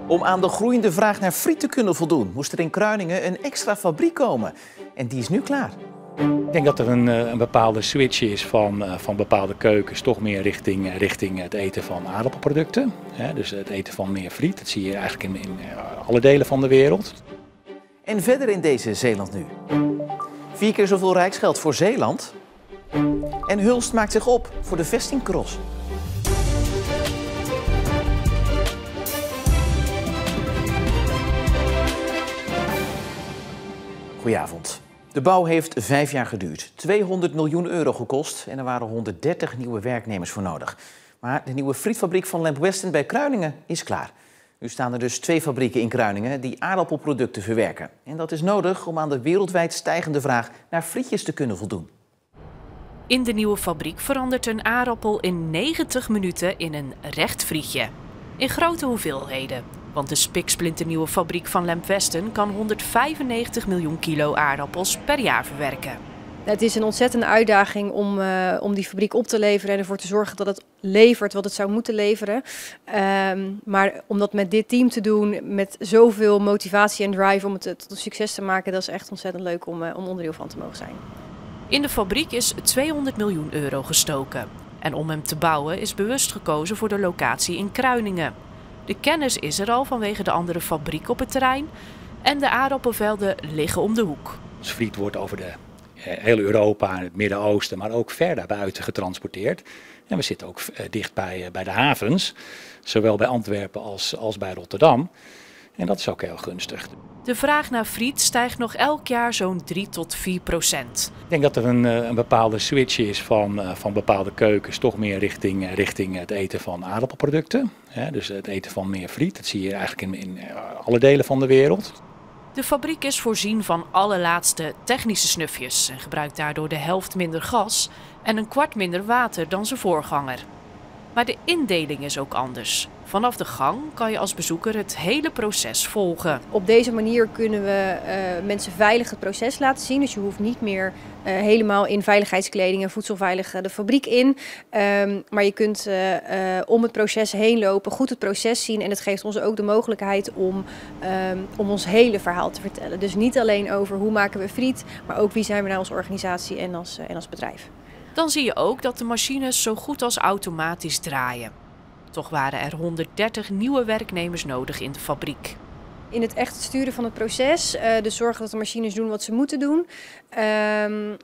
Om aan de groeiende vraag naar friet te kunnen voldoen, moest er in Kruiningen een extra fabriek komen. En die is nu klaar. Ik denk dat er een bepaalde switch is van bepaalde keukens toch meer richting het eten van aardappelproducten. Dus het eten van meer friet. Dat zie je eigenlijk in alle delen van de wereld. En verder in deze Zeeland nu. 4 keer zoveel rijksgeld voor Zeeland. En Hulst maakt zich op voor de vestingcross. Goedenavond. De bouw heeft 5 jaar geduurd, 200 miljoen euro gekost en er waren 130 nieuwe werknemers voor nodig. Maar de nieuwe frietfabriek van Lamb Weston bij Kruiningen is klaar. Nu staan er dus 2 fabrieken in Kruiningen die aardappelproducten verwerken. En dat is nodig om aan de wereldwijd stijgende vraag naar frietjes te kunnen voldoen. In de nieuwe fabriek verandert een aardappel in 90 minuten in een recht frietje. In grote hoeveelheden. Want de spiksplinternieuwe fabriek van Lamb Weston kan 195 miljoen kilo aardappels per jaar verwerken. Het is een ontzettende uitdaging om die fabriek op te leveren en ervoor te zorgen dat het levert wat het zou moeten leveren. Maar om dat met dit team te doen, met zoveel motivatie en drive om het tot een succes te maken, dat is echt ontzettend leuk om onderdeel van te mogen zijn. In de fabriek is 200 miljoen euro gestoken. En om hem te bouwen is bewust gekozen voor de locatie in Kruiningen. De kennis is er al vanwege de andere fabriek op het terrein en de aardappelvelden liggen om de hoek. Ons friet wordt over heel Europa en het Midden-Oosten, maar ook ver daarbuiten getransporteerd. En we zitten ook dicht bij de havens, zowel bij Antwerpen als bij Rotterdam. En dat is ook heel gunstig. De vraag naar friet stijgt nog elk jaar zo'n 3-4%. Ik denk dat er een bepaalde switch is van bepaalde keukens toch meer richting het eten van aardappelproducten. Dus het eten van meer friet. Dat zie je eigenlijk in alle delen van de wereld. De fabriek is voorzien van allerlaatste technische snufjes en gebruikt daardoor de helft minder gas en een kwart minder water dan zijn voorganger. Maar de indeling is ook anders. Vanaf de gang kan je als bezoeker het hele proces volgen. Op deze manier kunnen we mensen veilig het proces laten zien. Dus je hoeft niet meer helemaal in veiligheidskleding en voedselveilig de fabriek in. Maar je kunt om het proces heen lopen, goed het proces zien. En het geeft ons ook de mogelijkheid om ons hele verhaal te vertellen. Dus niet alleen over hoe maken we friet, maar ook wie zijn we nou als organisatie en als bedrijf. Dan zie je ook dat de machines zo goed als automatisch draaien. Toch waren er 130 nieuwe werknemers nodig in de fabriek. In het echt sturen van het proces, dus zorgen dat de machines doen wat ze moeten doen.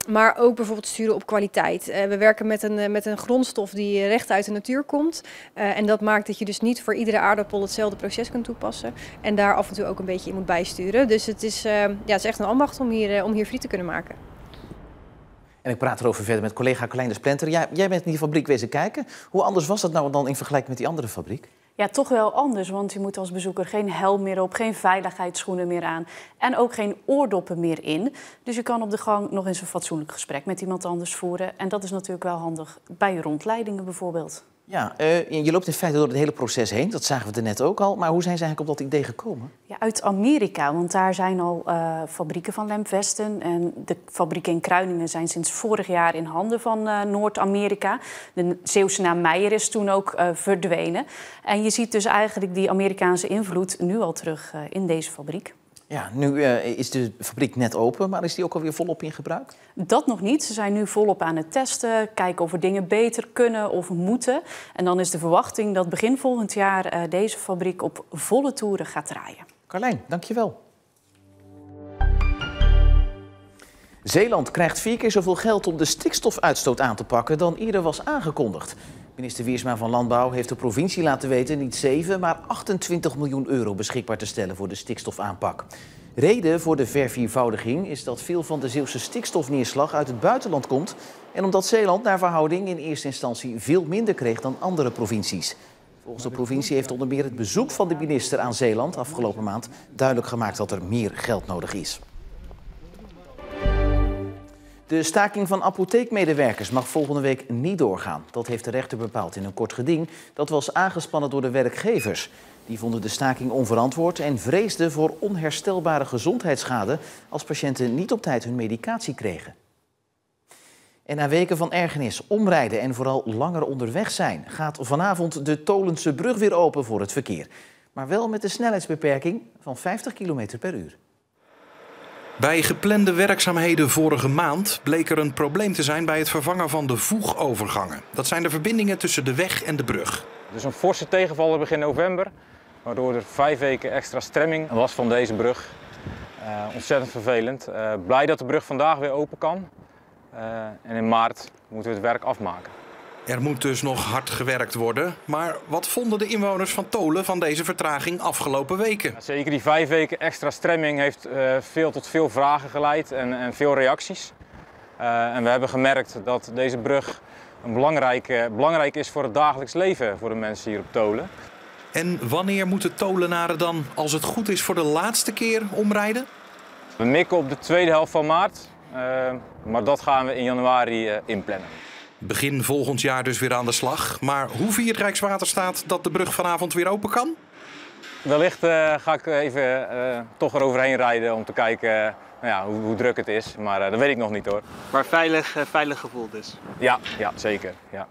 Maar ook bijvoorbeeld sturen op kwaliteit. We werken met een grondstof die recht uit de natuur komt. En dat maakt dat je dus niet voor iedere aardappel hetzelfde proces kunt toepassen. En daar af en toe ook een beetje in moet bijsturen. Dus het is echt een ambacht om hier friet te kunnen maken. En ik praat erover verder met collega Carlijn de Splenter. Jij bent in die fabriek wezen kijken. Hoe anders was dat nou dan in vergelijking met die andere fabriek? Ja, toch wel anders, want je moet als bezoeker geen helm meer op, geen veiligheidsschoenen meer aan en ook geen oordoppen meer in. Dus je kan op de gang nog eens een fatsoenlijk gesprek met iemand anders voeren. En dat is natuurlijk wel handig bij rondleidingen bijvoorbeeld. Ja, je loopt in feite door het hele proces heen. Dat zagen we er net ook al. Maar hoe zijn ze eigenlijk op dat idee gekomen? Ja, uit Amerika, want daar zijn al fabrieken van Lamb Weston. En de fabrieken in Kruiningen zijn sinds vorig jaar in handen van Noord-Amerika. De Zeeuwse naam Meijer is toen ook verdwenen. En je ziet dus eigenlijk die Amerikaanse invloed nu al terug in deze fabriek. Ja, nu is de fabriek net open, maar is die ook alweer volop in gebruik? Dat nog niet. Ze zijn nu volop aan het testen, kijken of er dingen beter kunnen of moeten. En dan is de verwachting dat begin volgend jaar deze fabriek op volle toeren gaat draaien. Carlijn, dankjewel. Zeeland krijgt 4 keer zoveel geld om de stikstofuitstoot aan te pakken dan eerder was aangekondigd. Minister Wiersma van Landbouw heeft de provincie laten weten niet 7, maar 28 miljoen euro beschikbaar te stellen voor de stikstofaanpak. Reden voor de verviervoudiging is dat veel van de Zeeuwse stikstofneerslag uit het buitenland komt en omdat Zeeland naar verhouding in eerste instantie veel minder kreeg dan andere provincies. Volgens de provincie heeft onder meer het bezoek van de minister aan Zeeland afgelopen maand duidelijk gemaakt dat er meer geld nodig is. De staking van apotheekmedewerkers mag volgende week niet doorgaan. Dat heeft de rechter bepaald in een kort geding. Dat was aangespannen door de werkgevers. Die vonden de staking onverantwoord en vreesden voor onherstelbare gezondheidsschade als patiënten niet op tijd hun medicatie kregen. En na weken van ergernis, omrijden en vooral langer onderweg zijn, gaat vanavond de Tolense brug weer open voor het verkeer. maar wel met een snelheidsbeperking van 50 km per uur. Bij geplande werkzaamheden vorige maand bleek er een probleem te zijn bij het vervangen van de voegovergangen. Dat zijn de verbindingen tussen de weg en de brug. Dus een forse tegenvaller begin november, waardoor er 5 weken extra stremming was van deze brug. Ontzettend vervelend. Blij dat de brug vandaag weer open kan. En in maart moeten we het werk afmaken. Er moet dus nog hard gewerkt worden. Maar wat vonden de inwoners van Tholen van deze vertraging afgelopen weken? Zeker die 5 weken extra stremming heeft tot veel vragen geleid en veel reacties. En we hebben gemerkt dat deze brug belangrijk is voor het dagelijks leven voor de mensen hier op Tholen. En wanneer moeten Tholenaren dan, als het goed is, voor de laatste keer omrijden? We mikken op de tweede helft van maart, maar dat gaan we in januari inplannen. Begin volgend jaar dus weer aan de slag. Maar hoe viert Rijkswaterstaat dat de brug vanavond weer open kan? Wellicht ga ik even toch eroverheen rijden om te kijken hoe druk het is. Maar dat weet ik nog niet hoor. Maar veilig gevoel dus? Ja, zeker. Ja.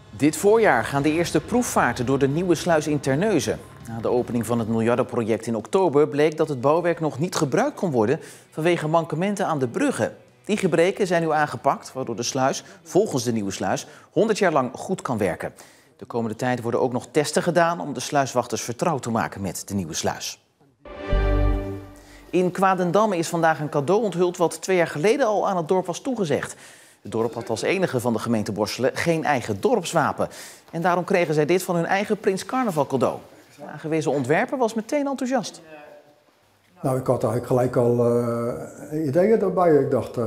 Dit voorjaar gaan de eerste proefvaarten door de nieuwe sluis in Terneuzen. Na de opening van het miljardenproject in oktober bleek dat het bouwwerk nog niet gebruikt kon worden vanwege mankementen aan de bruggen. Die gebreken zijn nu aangepakt, waardoor de sluis, volgens de nieuwe sluis, 100 jaar lang goed kan werken. De komende tijd worden ook nog testen gedaan om de sluiswachters vertrouwd te maken met de nieuwe sluis. In Kwadendamme is vandaag een cadeau onthuld wat 2 jaar geleden al aan het dorp was toegezegd. Het dorp had als enige van de gemeente Borselen geen eigen dorpswapen. En daarom kregen zij dit van hun eigen Prins Carnaval cadeau. De aangewezen ontwerper was meteen enthousiast. Nou, ik had eigenlijk gelijk al ideeën daarbij. Ik dacht,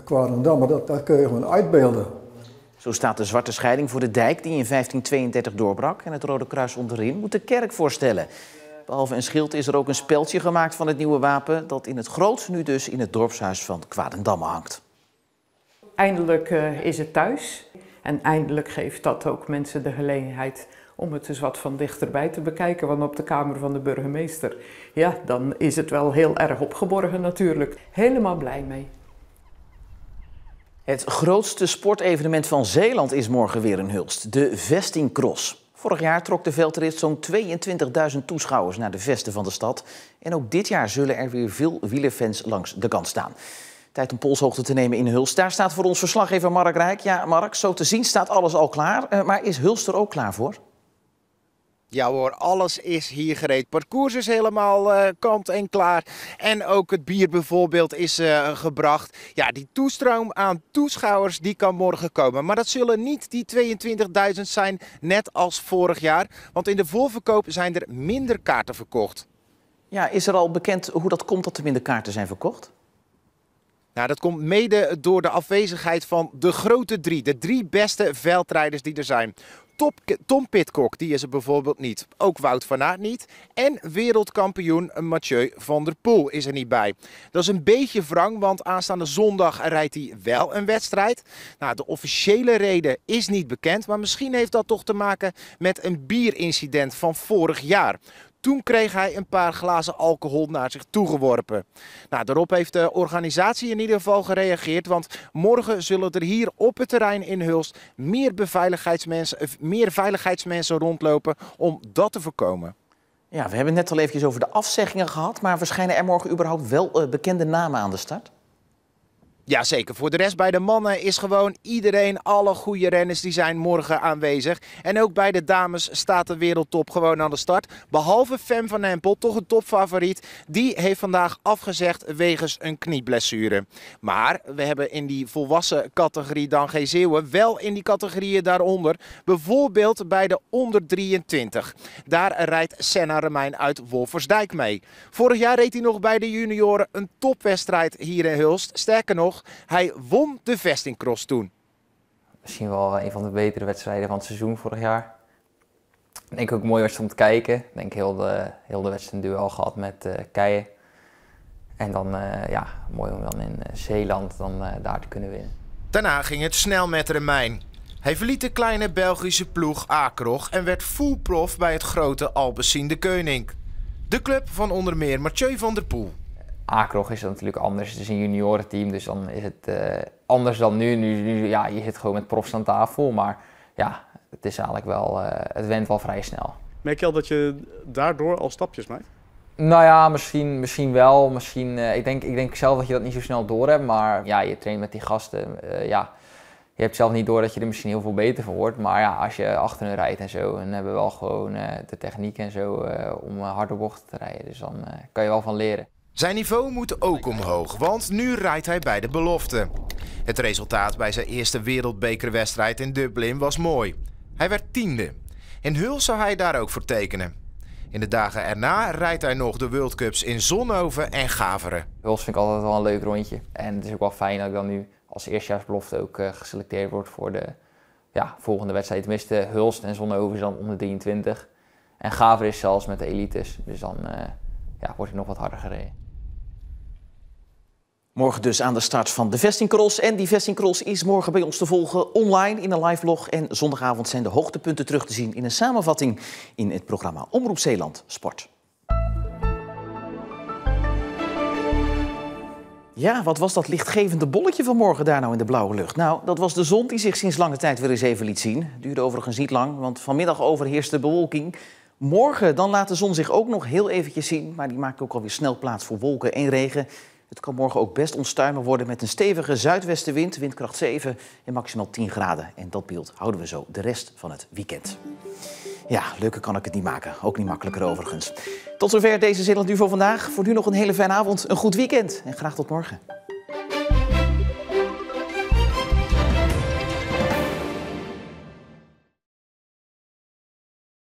Kwadendamme, dat kun je gewoon uitbeelden. Zo staat de zwarte scheiding voor de dijk die in 1532 doorbrak. En het Rode Kruis onderin moet de kerk voorstellen. Behalve een schild is er ook een speldje gemaakt van het nieuwe wapen, dat in het groot nu dus in het dorpshuis van Kwadendamme hangt. Eindelijk is het thuis en eindelijk geeft dat ook mensen de gelegenheid om het eens wat van dichterbij te bekijken. Want op de kamer van de burgemeester, ja, dan is het wel heel erg opgeborgen natuurlijk. Helemaal blij mee. Het grootste sportevenement van Zeeland is morgen weer in Hulst, de Vestingcross. Vorig jaar trok de veldrit zo'n 22.000 toeschouwers naar de vesten van de stad. En ook dit jaar zullen er weer veel wielerfans langs de kant staan. Tijd om polshoogte te nemen in Hulst. Daar staat voor ons verslaggever Mark Rijk. Ja, Mark, zo te zien staat alles al klaar. Maar is Hulst er ook klaar voor? Ja hoor, alles is hier gereed. Parcours is helemaal kant en klaar. En ook het bier bijvoorbeeld is gebracht. Ja, die toestroom aan toeschouwers die kan morgen komen. Maar dat zullen niet die 22.000 zijn, net als vorig jaar. Want in de voorverkoop zijn er minder kaarten verkocht. Ja, is er al bekend hoe dat komt dat er minder kaarten zijn verkocht? Nou, dat komt mede door de afwezigheid van de grote 3. De 3 beste veldrijders die er zijn. Tom Pidcock, die is er bijvoorbeeld niet. Ook Wout van Aert niet. En wereldkampioen Mathieu van der Poel is er niet bij. Dat is een beetje wrang, want aanstaande zondag rijdt hij wel een wedstrijd. Nou, de officiële reden is niet bekend, maar misschien heeft dat toch te maken met een bierincident van vorig jaar. Toen kreeg hij een paar glazen alcohol naar zich toegeworpen. Nou, daarop heeft de organisatie in ieder geval gereageerd. Want morgen zullen er hier op het terrein in Hulst meer veiligheidsmensen rondlopen om dat te voorkomen. Ja, we hebben het net al eventjes over de afzeggingen gehad. Maar verschijnen er morgen überhaupt wel bekende namen aan de start? Ja, zeker. Voor de rest bij de mannen is gewoon iedereen, alle goede renners die zijn morgen aanwezig. En ook bij de dames staat de wereldtop gewoon aan de start. Behalve Fem van Empel, toch een topfavoriet. Die heeft vandaag afgezegd wegens een knieblessure. Maar we hebben in die volwassen categorie dan geen Zeeuwen wel in die categorieën daaronder. Bijvoorbeeld bij de onder 23. Daar rijdt Senna Remijn uit Wolfersdijk mee. Vorig jaar reed hij nog bij de junioren een topwedstrijd hier in Hulst. Sterker nog, hij won de Vestingcross toen. Misschien wel een van de betere wedstrijden van het seizoen vorig jaar. Ik denk ook mooi was om te kijken. Ik denk heel de wedstrijd een duel gehad met Keijen. En dan mooi om dan in Zeeland daar te kunnen winnen. Daarna ging het snel met Remijn. Hij verliet de kleine Belgische ploeg Akrog en werd full prof bij het grote Albecin de Koning. De club van onder meer Mathieu van der Poel. Akrog is natuurlijk anders, het is een juniorenteam, dus dan is het anders dan nu. Nu ja, je zit gewoon met profs aan tafel, maar ja, het is eigenlijk wel, het went wel vrij snel. Merk je al dat je daardoor al stapjes maakt? Nou ja, misschien wel. Ik denk zelf dat je dat niet zo snel door hebt, maar ja, je traint met die gasten. Ja, je hebt zelf niet door dat je er misschien heel veel beter van wordt, maar ja, als je achter hen rijdt en zo, dan hebben we wel gewoon de techniek en zo om harde bochten te rijden. Dus dan kan je wel van leren. Zijn niveau moet ook omhoog, want nu rijdt hij bij de belofte. Het resultaat bij zijn eerste wereldbekerwedstrijd in Dublin was mooi. Hij werd 10e. In Huls zou hij daar ook voor tekenen. In de dagen erna rijdt hij nog de World Cups in Zonhoven en Gaveren. Huls vind ik altijd wel een leuk rondje. En het is ook wel fijn dat ik dan nu als eerstejaarsbelofte ook geselecteerd word voor de volgende wedstrijd. Tenminste, Hulst en Zonhoven is dan onder 23. En Gaveren is zelfs met de elites. Dus dan wordt hij nog wat harder gereden. Morgen dus aan de start van de Vestingcross. En die Vestingcross is morgen bij ons te volgen online in een live vlog. En zondagavond zijn de hoogtepunten terug te zien in een samenvatting in het programma Omroep Zeeland Sport. Ja, wat was dat lichtgevende bolletje vanmorgen daar nou in de blauwe lucht? Nou, dat was de zon die zich sinds lange tijd weer eens even liet zien. Duurde overigens niet lang, want vanmiddag overheerst de bewolking. Morgen dan laat de zon zich ook nog heel eventjes zien, maar die maakt ook alweer snel plaats voor wolken en regen. Het kan morgen ook best onstuimig worden met een stevige zuidwestenwind, windkracht 7 en maximaal 10 graden. En dat beeld houden we zo de rest van het weekend. Ja, leuker kan ik het niet maken. Ook niet makkelijker overigens. Tot zover deze Zeeland Nu voor vandaag. Voor nu nog een hele fijne avond, een goed weekend en graag tot morgen.